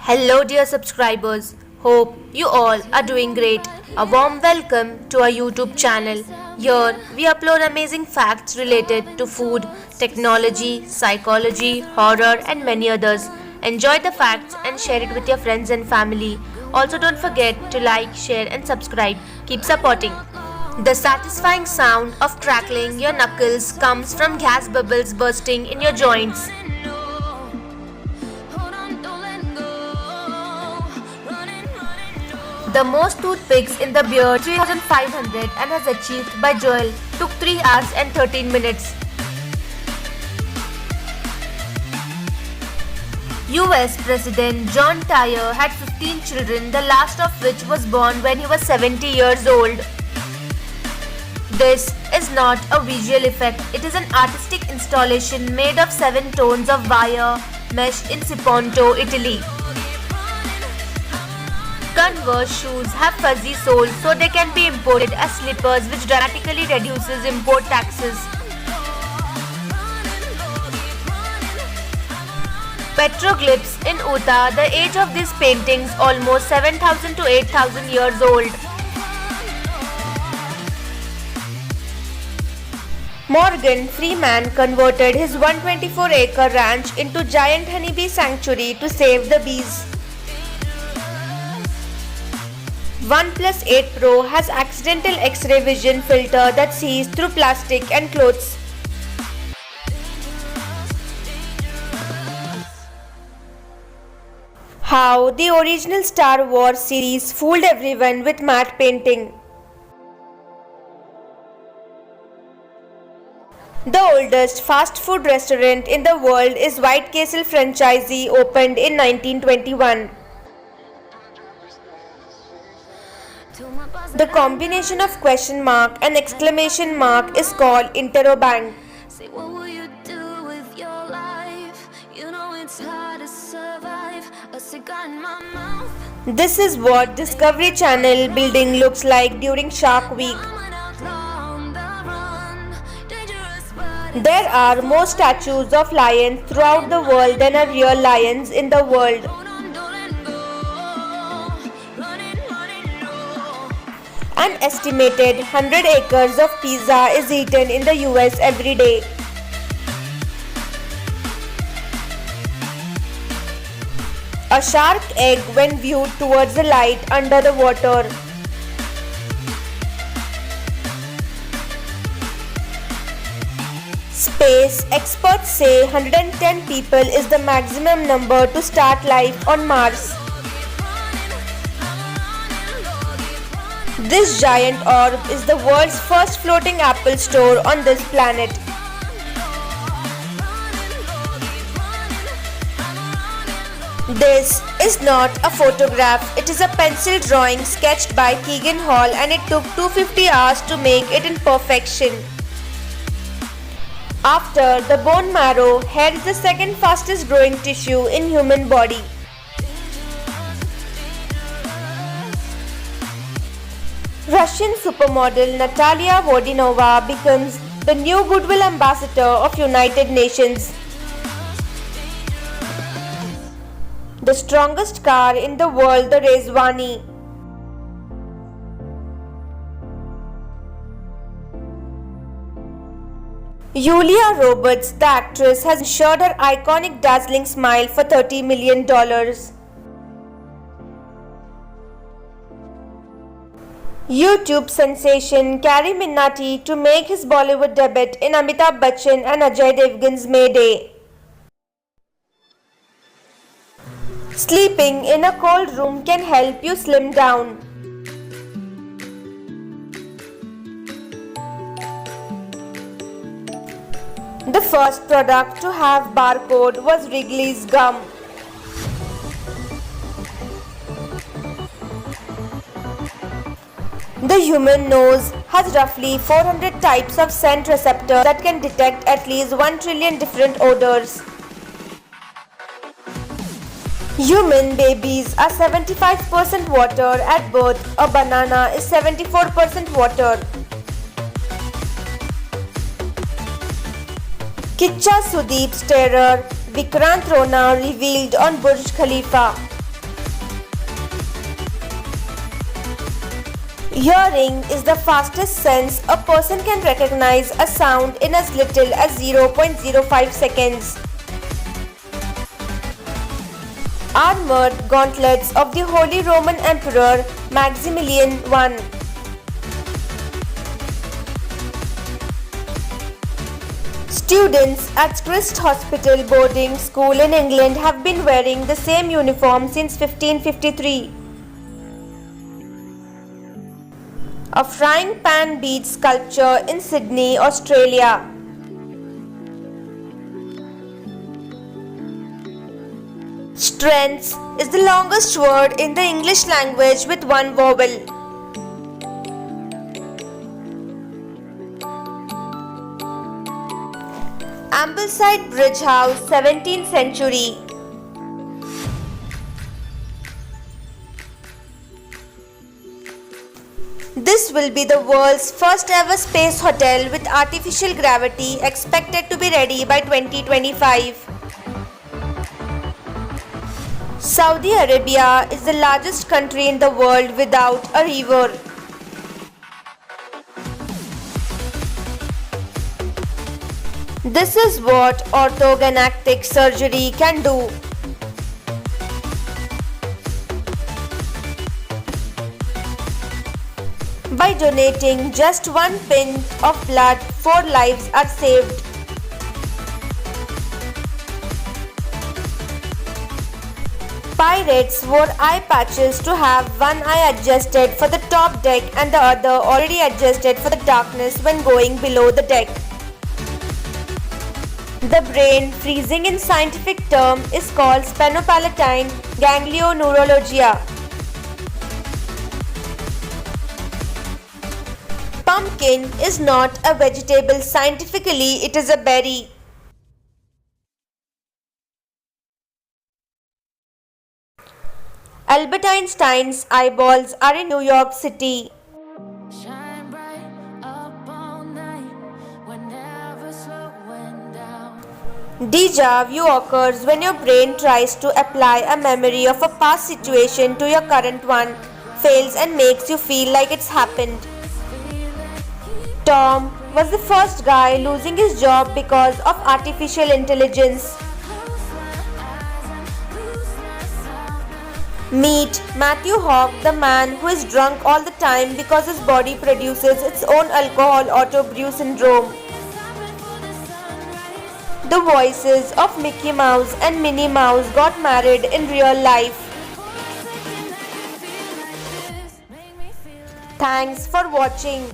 Hello, dear subscribers. Hope you all are doing great. A warm welcome to our YouTube channel. Here we upload amazing facts related to food, technology, psychology, horror, and many others. Enjoy the facts and share it with your friends and family. Also, don't forget to like, share, and subscribe. Keep supporting. The satisfying sound of crackling your knuckles comes from gas bubbles bursting in your joints. The most toothpicks in the beer 3,500 and has achieved by Joel took 3 hours and 13 minutes. US President John Tyre had 15 children, the last of which was born when he was 70 years old. This is not a visual effect, it is an artistic installation made of 7 tones of wire mesh in Siponto, Italy. Converse shoes have fuzzy soles so they can be imported as slippers, which dramatically reduces import taxes. Petroglyphs in Utah, the age of these paintings almost 7,000 to 8,000 years old. Morgan Freeman converted his 124-acre ranch into giant honeybee sanctuary to save the bees. OnePlus 8 Pro has accidental X-ray vision filter that sees through plastic and clothes. How the original Star Wars series fooled everyone with matte painting. The oldest fast food restaurant in the world is White Castle franchisee, opened in 1921. The combination of question mark and exclamation mark is called interrobang. Say, what will you do with your life? You know it's hard to survive. A cigar in my mouth. This is what Discovery Channel building looks like during Shark Week. There are more statues of lions throughout the world than are real lions in the world. An estimated 100 acres of pizza is eaten in the US every day. A shark egg when viewed towards the light under the water. Space experts say 110 people is the maximum number to start life on Mars. This giant orb is the world's first floating Apple store on this planet. This is not a photograph, it is a pencil drawing sketched by Keegan Hall, and it took 250 hours to make it in perfection. After the bone marrow, hair is the second fastest growing tissue in human body. Russian supermodel Natalia Vodinova becomes the new Goodwill Ambassador of United Nations. The strongest car in the world, the Rezvani. Julia Roberts, the actress, has ensured her iconic dazzling smile for $30 million. YouTube sensation Carrie Minati to make his Bollywood debut in Amitabh Bachchan and Ajay Devgan's May Day. Sleeping in a cold room can help you slim down. The first product to have barcode was Wrigley's gum. The human nose has roughly 400 types of scent receptors that can detect at least 1 trillion different odors. Human babies are 75% water at birth. A banana is 74% water. Kicha Sudeep's terror, Vikrant Rona revealed on Burj Khalifa. Hearing is the fastest sense a person can recognize a sound in as little as 0.05 seconds. Armored gauntlets of the Holy Roman Emperor Maximilian I. Students at Christ Hospital boarding school in England have been wearing the same uniform since 1553. A frying pan beads sculpture in Sydney, Australia. Strengths is the longest word in the English language with one vowel. Ambleside Bridge House, 17th century. This will be the world's first ever space hotel with artificial gravity, expected to be ready by 2025. Saudi Arabia is the largest country in the world without a river. This is what orthognathic surgery can do. By donating just 1 pint of blood, 4 lives are saved. Pirates wore eye patches to have one eye adjusted for the top deck and the other already adjusted for the darkness when going below the deck. The brain freezing in scientific term is called sphenopalatine ganglioneuralgia. Pumpkin is not a vegetable. Scientifically, it is a berry. Albert Einstein's eyeballs are in New York City. Shine bright up all night, we're never slowing down. Deja vu occurs when your brain tries to apply a memory of a past situation to your current one, fails and makes you feel like it's happened. Tom was the first guy losing his job because of artificial intelligence. Meet Matthew Hawk, the man who is drunk all the time because his body produces its own alcohol autobrew syndrome. The voices of Mickey Mouse and Minnie Mouse got married in real life. Thanks for watching.